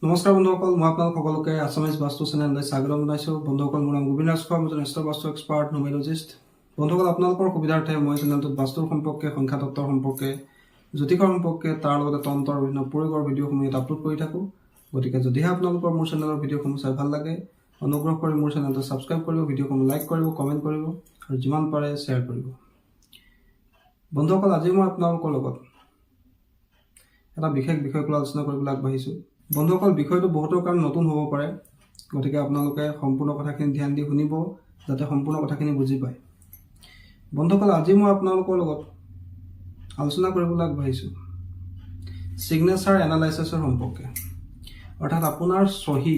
নমস্কাৰ বন্ধুসকল, মই আপোনালোক সকলোকে আছামিজ বাস্তু চেনেললৈ স্বাগতম জনাইছোঁ। বন্ধুসকল, মোৰ নাম গোবিন্দ ৰাজখোৱা, মই এজন বাস্তু এক্সপাৰ্ট নিউমেৰলজিষ্ট। বন্ধুসকল, আপোনালোকৰ সুবিধাৰ্থে মই চেনেলটোত বাস্তুৰ সম্পৰ্কে, সংখ্যা তত্ত্বৰ সম্পৰ্কে, জ্যোতিষৰ সম্পৰ্কে, তাৰ লগতে তন্ত্ৰৰ বিভিন্ন প্ৰয়োগৰ ভিডিঅ'সমূহ ইয়াত আপলোড কৰি থাকোঁ। গতিকে যদিহে আপোনালোকৰ মোৰ চেনেলৰ ভিডিঅ'সমূহ চাই ভাল লাগে, অনুগ্ৰহ কৰি মোৰ চেনেলটো ছাবস্ক্ৰাইব কৰিব, ভিডিঅ'সমূহ লাইক কৰিব, কমেণ্ট কৰিব আৰু যিমান পাৰে শ্বেয়াৰ কৰিব। বন্ধুসকল, আজি মই আপোনালোকৰ লগত এটা বিশেষ বিষয়ক লৈ আলোচনা কৰিবলৈ আগবাঢ়িছোঁ। বন্ধুসকল, বিষয়টো বহুতৰ কাৰণে নতুন হ'ব পাৰে, গতিকে আপোনালোকে সম্পূৰ্ণ কথাখিনি ধ্যান দি শুনিব যাতে সম্পূৰ্ণ কথাখিনি বুজি পায়। বন্ধুসকল, আজি মই আপোনালোকৰ লগত আলোচনা কৰিবলৈ আগবাঢ়িছোঁ ছিগনেচাৰ এনালাইচিছৰ সম্পৰ্কে। অৰ্থাৎ আপোনাৰ চহী,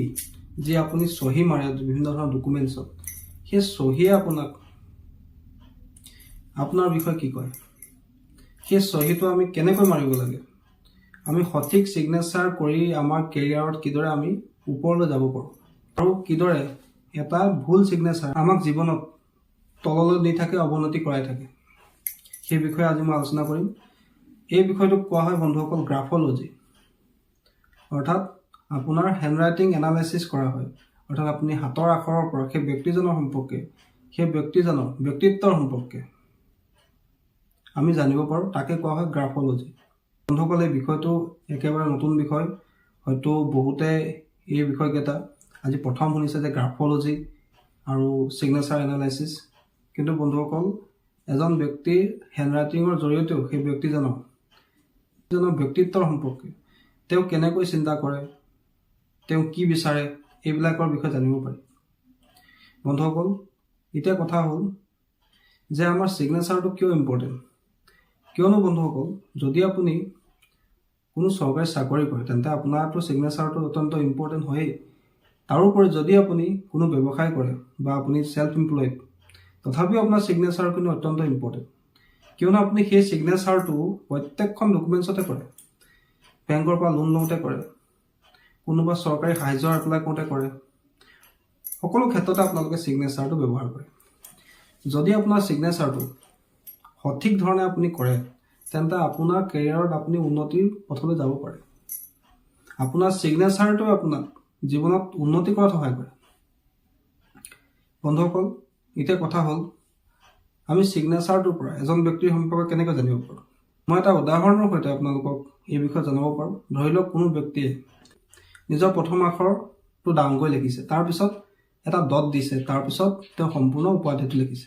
যি আপুনি চহী মাৰে বিভিন্ন ধৰণৰ ডকুমেণ্টছত, সেই চহীয়ে আপোনাৰ বিষয়ে কি কয়, সেই চহীটো আমি কেনেকৈ মাৰিব লাগে, আমি সঠিক ছিগনেচাৰ কৰি আমাৰ কেৰিয়াৰত কিদৰে আমি ওপৰলৈ যাব পাৰোঁ, আৰু কিদৰে এটা ভুল ছিগনেচাৰ আমাক জীৱনত তললৈ নি থাকে, অৱনতি কৰাই থাকে, সেই বিষয়ে আজি মই আলোচনা কৰিম। এই বিষয়টোক কোৱা হয় বন্ধুসকল গ্ৰাফলজি। অৰ্থাৎ আপোনাৰ হেণ্ডৰাইটিং এনালাইচিছ কৰা হয়। অৰ্থাৎ আপুনি হাতৰ আখৰৰ পৰা সেই ব্যক্তিজনৰ সম্পৰ্কে, সেই ব্যক্তিজনৰ ব্যক্তিত্বৰ সম্পৰ্কে আমি জানিব পাৰোঁ, তাকে কোৱা হয় গ্ৰাফলজি। বন্ধুসকল, এই বিষয়টো একেবাৰে নতুন বিষয়। হয়তো বহুতে এই বিষয়কেইটা আজি প্ৰথম শুনিছে যে গ্ৰাফলজি আৰু ছিগনেচাৰ এনালাইচিছ। কিন্তু বন্ধুসকল, এজন ব্যক্তিৰ হেণ্ডৰাইটিঙৰ জৰিয়তেও সেই ব্যক্তিজনৰ ব্যক্তিত্বৰ সম্পৰ্কে, তেওঁ কেনেকৈ চিন্তা কৰে, তেওঁ কি বিচাৰে, এইবিলাকৰ বিষয়ে জানিব পাৰি। বন্ধুসকল, এতিয়া কথা হ'ল যে আমাৰ ছিগনেচাৰটো কিয় ইম্পৰ্টেণ্ট। কিয়নো বন্ধুসকল, যদি আপুনি কোনো চৰকাৰী চাকৰি কৰে তেন্তে আপোনাৰতো ছিগনেচাৰটো অত্যন্ত ইম্পৰ্টেণ্ট হয়েই। তাৰোপৰি যদি আপুনি কোনো ব্যৱসায় কৰে বা আপুনি ছেল্ফ এমপ্লয়েড, তথাপিও আপোনাৰ ছিগনেচাৰ কিন্তু অত্যন্ত ইম্পৰ্টেণ্ট। কিয়নো আপুনি সেই ছিগনেচাৰটো প্ৰত্যেকখন ডকুমেণ্টছতে কৰে। বেংকৰ পৰা লোন লওঁতে কৰে, কোনোবা চৰকাৰী সাহায্য এপ্লাই কৰোঁতে কৰে, সকলো ক্ষেত্ৰতে আপোনালোকে ছিগনেচাৰটো ব্যৱহাৰ কৰে। যদি আপোনাৰ ছিগনেচাৰটো সঠিক ধৰণে আপুনি কৰে, তেন্তে আপোনাৰ কেৰিয়াৰত আপুনি উন্নতিৰ পথলৈ যাব পাৰে। আপোনাৰ ছিগনেচাৰটোৱে আপোনাক জীৱনত উন্নতি কৰাত সহায় কৰে। বন্ধুসকল, এতিয়া কথা হ'ল আমি ছিগনেচাৰটোৰ পৰা এজন ব্যক্তিৰ সম্পৰ্কে কেনেকৈ জানিব পাৰোঁ। মই এটা উদাহৰণৰ সৈতে আপোনালোকক এই বিষয়ে জনাব পাৰোঁ। ধৰি লওক কোনো ব্যক্তিয়ে নিজৰ প্ৰথম আখৰটো ডাঙৰকৈ লিখিছে, তাৰপিছত এটা ডট দিছে, তাৰপিছত তেওঁ সম্পূৰ্ণ উপাধিটো লিখিছে।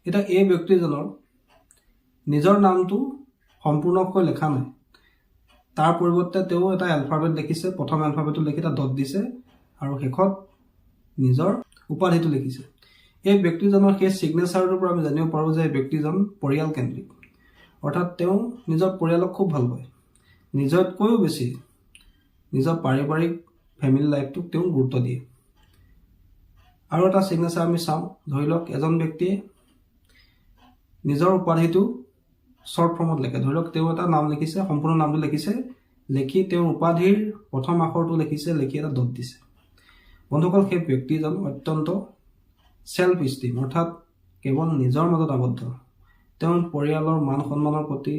এতিয়া এই ব্যক্তিজনৰ নিজৰ নামটো সম্পূৰ্ণকৈ লেখা নাই, তাৰ পৰিৱৰ্তে তেওঁ এটা এলফাবেট লিখিছে, প্ৰথম এলফাবেটটো লিখি এটা ডট দিছে আৰু শেষত নিজৰ উপাধিটো লিখিছে। এই ব্যক্তিজনৰ সেই ছিগনেচাৰটোৰ পৰা আমি জানিব পাৰোঁ যে এই ব্যক্তিজন পৰিয়ালকেন্দ্ৰিক। অৰ্থাৎ তেওঁ নিজৰ পৰিয়ালক খুব ভাল পায়, নিজতকৈও বেছি নিজৰ পাৰিবাৰিক ফেমিলি লাইফটোক তেওঁ গুৰুত্ব দিয়ে। আৰু এটা ছিগনেচাৰ আমি চাওঁ, ধৰি লওক এজন ব্যক্তিয়ে নিজৰ উপাধিটো শ্বৰ্ট ফৰ্মত লিখে। ধৰি লওক তেওঁ এটা নাম লিখিছে, সম্পূৰ্ণ নামটো লিখিছে, লিখি তেওঁৰ উপাধিৰ প্ৰথম আখৰটো লিখিছে, লিখি এটা ডট দিছে। বন্ধুসকল, সেই ব্যক্তিজন অত্যন্ত ছেল্ফ ইষ্টিম, অৰ্থাৎ কেৱল নিজৰ মাজত আবদ্ধ। তেওঁ পৰিয়ালৰ মান সন্মানৰ প্ৰতি,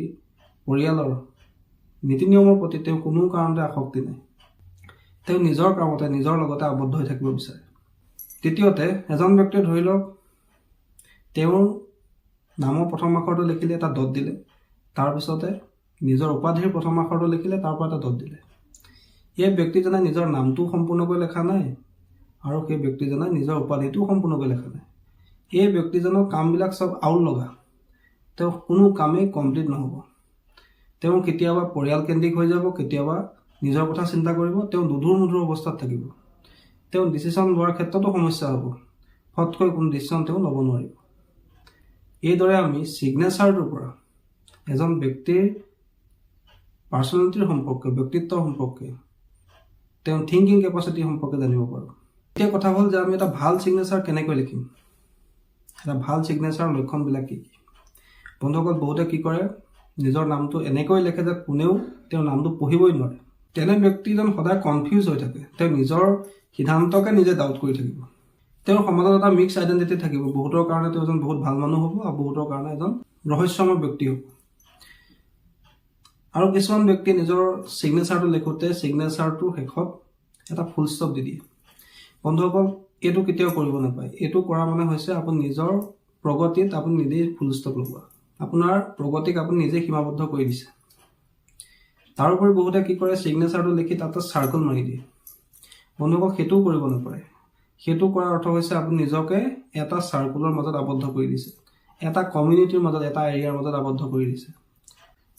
পৰিয়ালৰ নীতি নিয়মৰ প্ৰতি তেওঁ কোনো কাৰণতে আসক্তি নাই। তেওঁ নিজৰ কামতে, নিজৰ লগতে আবদ্ধ হৈ থাকিব বিচাৰে। তৃতীয়তে, এজন ব্যক্তিয়ে ধৰি লওক তেওঁৰ নামৰ প্ৰথম আখৰটো লিখিলে, এটা ডট দিলে, তাৰপিছতে নিজৰ উপাধিৰ প্ৰথম আখৰটো লিখিলে, তাৰ পৰা এটা ডট দিলে। এই ব্যক্তিজনে নিজৰ নামটো সম্পূৰ্ণকৈ লেখা নাই আৰু সেই ব্যক্তিজনে নিজৰ উপাধিটো সম্পূৰ্ণকৈ লেখা নাই। এই ব্যক্তিজনৰ কামবিলাক চব আউল লগা, তেওঁ কোনো কামেই কমপ্লিট নহ'ব। তেওঁ কেতিয়াবা পৰিয়ালকেন্দ্ৰিক হৈ যাব, কেতিয়াবা নিজৰ কথা চিন্তা কৰিব, তেওঁ দুধুৰ মুধুৰ অৱস্থাত থাকিব। তেওঁ ডিচিশ্যন লোৱাৰ ক্ষেত্ৰতো সমস্যা হ'ব, ফটকৈ কোনো ডিচিশ্যন তেওঁ ল'ব নোৱাৰিব। এইদৰে আমি ছিগনেচাৰটোৰ পৰা এজন ব্যক্তিৰ পাৰ্চনেলিটিৰ সম্পৰ্কে, ব্যক্তিত্বৰ সম্পৰ্কে, তেওঁ থিংকিং কেপাচিটি সম্পৰ্কে জানিব পাৰোঁ। এতিয়া কথা হ'ল যে আমি এটা ভাল ছিগনেচাৰ কেনেকৈ লিখিম, এটা ভাল ছিগনেচাৰৰ লক্ষণবিলাক কি কি। বন্ধুসকল, বহুতে কি কৰে, নিজৰ নামটো এনেকৈ লিখে যে কোনেও তেওঁৰ নামটো পঢ়িবই নোৱাৰে। তেনে ব্যক্তিজন সদায় কনফিউজ হৈ থাকে, তেওঁ নিজৰ সিদ্ধান্তকে নিজে ডাউট কৰি থাকিব। তেওঁৰ সমাজত এটা মিক্স আইডেণ্টিটি থাকিব। বহুতৰ কাৰণে তেওঁ এজন বহুত ভাল মানুহ হ'ব আৰু বহুতৰ কাৰণে এজন ৰহস্যময় ব্যক্তি হ'ব। আৰু কিছুমান ব্যক্তি নিজৰ ছিগনেচাৰটো লিখোঁতে ছিগনেচাৰটোৰ শেষত এটা ফুল ষ্টপ দি দিয়ে। বন্ধুসকল, এইটো কেতিয়াও কৰিব নাপায়। এইটো কৰা মানে হৈছে আপুনি নিজৰ প্ৰগতিত আপুনি নিজেই ফুল ষ্টপ লগোৱা। আপোনাৰ প্ৰগতিক আপুনি নিজেই সীমাবদ্ধ কৰি দিছে। তাৰোপৰি বহুতে কি কৰে, ছিগনেচাৰটো লিখি তাতে চাৰ্কল মাৰি দিয়ে। বন্ধুসকল, সেইটোও কৰিব নাপায়। সেইটো কৰাৰ অৰ্থ হৈছে আপুনি নিজকে এটা চাৰ্কুলৰ মাজত আবদ্ধ কৰি দিছে, এটা কমিউনিটিৰ মাজত, এটা এৰিয়াৰ মাজত আবদ্ধ কৰি দিছে,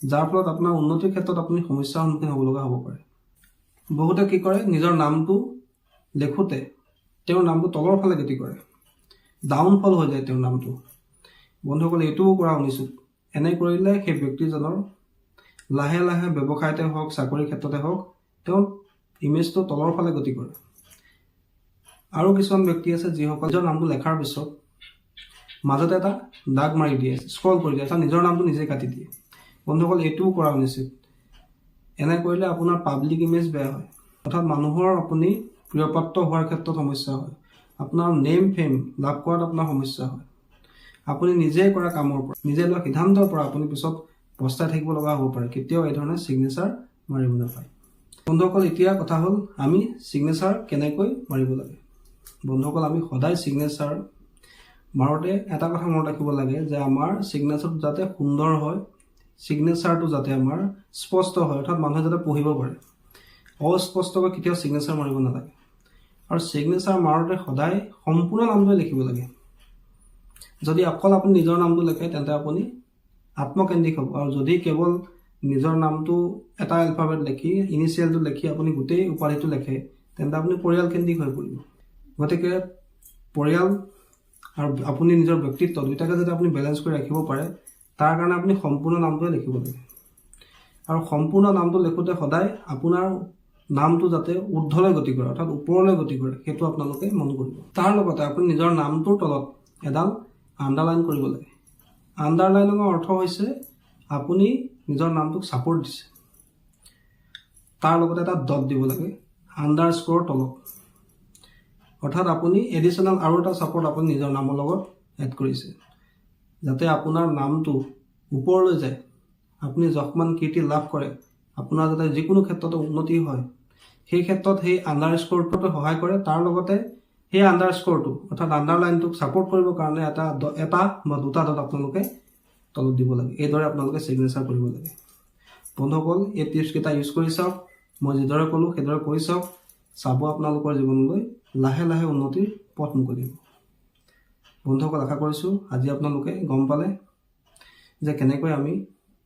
যাৰ ফলত আপোনাৰ উন্নতিৰ ক্ষেত্ৰত আপুনি সমস্যাৰ সন্মুখীন হ'ব লগা হ'ব পাৰে। বহুতে কি কৰে, নিজৰ নামটো লিখোঁতে তেওঁৰ নামটো তলৰ ফালে গতি কৰে, ডাউনফল হৈ যায় তেওঁৰ নামটো। বন্ধুসকল, এইটোও কৰা অনুচিত। এনে কৰিলে সেই ব্যক্তিজনৰ লাহে লাহে ব্যৱসায়তে হওক, চাকৰিৰ ক্ষেত্ৰতে হওক, তেওঁ ইমেজটো তলৰ ফালে গতি কৰে। আৰু কিছুমান ব্যক্তি আছে যিসকল নিজৰ নামটো লেখাৰ পিছত মাজতে এটা দাগ মাৰি দিয়ে, স্ক্ৰল কৰি দিয়ে, অৰ্থাৎ নিজৰ নামটো নিজে কাটি দিয়ে। বন্ধুসকল, এইটোও কৰা অনুচিত। এনে কৰিলে আপোনাৰ পাব্লিক ইমেজ বেয়া হয়, অৰ্থাৎ মানুহৰ আপুনি প্ৰিয়পাত্ৰ হোৱাৰ ক্ষেত্ৰত সমস্যা হয়, আপোনাৰ নেম ফেম লাভ কৰাত আপোনাৰ সমস্যা হয়। আপুনি নিজে কৰা কামৰ পৰা, নিজে লোৱা সিদ্ধান্তৰ পৰা আপুনি পিছত পস্তাই থাকিব লগা হ'ব পাৰে। কেতিয়াও এই ধৰণে ছিগনেচাৰ মাৰিব নাপায়। বন্ধুসকল, এতিয়া কথা হ'ল আমি ছিগনেচাৰ কেনেকৈ মাৰিব লাগে। বন্ধুসকল, আমি সদায় ছিগনেচাৰ মাৰোঁতে এটা কথা মনত ৰাখিব লাগে যে আমাৰ ছিগনেচাৰটো যাতে সুন্দৰ হয়, ছিগনেচাৰটো যাতে আমাৰ স্পষ্ট হয়, অৰ্থাৎ মানুহে যাতে পঢ়িব পাৰে। অস্পষ্টকৈ কেতিয়াও ছিগনেচাৰ মাৰিব নালাগে। আৰু ছিগনেচাৰ মাৰোঁতে সদায় সম্পূৰ্ণ নামটোৱে লিখিব লাগে। যদি অকল আপুনি নিজৰ নামটো লিখে তেন্তে আপুনি আত্মকেন্দ্ৰিক হ'ব, আৰু যদি কেৱল নিজৰ নামটো এটা এলফাবেট লিখি, ইনিচিয়েলটো লিখি আপুনি গোটেই উপাধিটো লিখে, তেন্তে আপুনি পৰিয়ালকেন্দ্ৰিক হৈ পৰিব। গতিকে পৰিয়াল আৰু আপুনি নিজৰ ব্যক্তিত্ব দুয়োটাকে যদি আপুনি বেলেঞ্চ কৰি ৰাখিব পাৰে, তাৰ কাৰণে আপুনি সম্পূৰ্ণ নামটোৱে লিখিব লাগে। আৰু সম্পূৰ্ণ নামটো লিখোঁতে সদায় আপোনাৰ নামটো যাতে ঊৰ্ধ্বলৈ গতি কৰে, অৰ্থাৎ ওপৰলৈ গতি কৰে, সেইটো আপোনালোকে মন কৰিব। তাৰ লগতে আপুনি নিজৰ নামটোৰ তলত এডাল আণ্ডাৰলাইন কৰিব লাগে। আণ্ডাৰলাইনিঙৰ অৰ্থ হৈছে আপুনি নিজৰ নামটোক ছাপোৰ্ট দিছে, তাৰ লগতে এটা ডট দিব লাগে আণ্ডাৰস্ক'ৰৰ তলত, অৰ্থাৎ আপুনি এডিশ্যনেল আৰু এটা ছাপোৰ্ট আপুনি নিজৰ নামৰ লগত এড কৰিছে, যাতে আপোনাৰ নামটো ওপৰলৈ যায়, আপুনি যশমান কীৰ্তি লাভ কৰে, আপোনাৰ যাতে যিকোনো ক্ষেত্ৰতে উন্নতি হয়, সেই ক্ষেত্ৰত সেই আণ্ডাৰস্ক'ৰটোৱে সহায় কৰে। তাৰ লগতে সেই আণ্ডাৰস্ক'ৰটো অৰ্থাৎ আণ্ডাৰলাইনটোক ছাপোৰ্ট কৰিবৰ কাৰণে এটা বা দুটা ডট আপোনালোকে তলত দিব লাগে। এইদৰে আপোনালোকে ছিগনেচাৰ কৰিব লাগে। বন্ধুসকল, এই টিপছকেইটা ইউজ কৰি চাওক। মই যিদৰে ক'লোঁ সেইদৰে কৰি চাওক। চাব আপোনালোকৰ জীৱনলৈ লাহে লাহে উন্নতিৰ পথ মুকলি হ'ব। বন্ধুসকল, আশা কৰিছোঁ আজি আপোনালোকে গম পালে যে কেনেকৈ আমি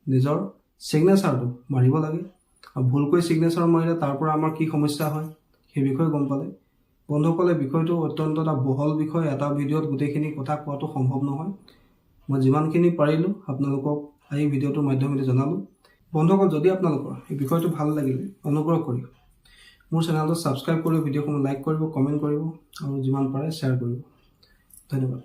নিজৰ ছিগনেচাৰটো মাৰিব লাগে, আৰু ভুলকৈ ছিগনেচাৰ মাৰিলে তাৰ পৰা আমাৰ কি সমস্যা হয় সেই বিষয়ে গম পালে। বন্ধুসকলে, বিষয়টো অত্যন্ত এটা বহল বিষয়, এটা ভিডিঅ'ত গোটেইখিনি কথা কোৱাটো সম্ভৱ নহয়। মই যিমানখিনি পাৰিলোঁ আপোনালোকক এই ভিডিঅ'টোৰ মাধ্যমেৰে জনালোঁ। বন্ধুসকল, যদি আপোনালোকৰ এই বিষয়টো ভাল লাগিলে অনুগ্ৰহ কৰি মোৰ চেনেলটো ছাবস্ক্ৰাইব কৰি ভিডিঅ'সমূহ লাইক কৰিব, কমেণ্ট কৰিব, আৰু যিমান পাৰে শ্বেয়াৰ কৰিব। ধন্যবাদ।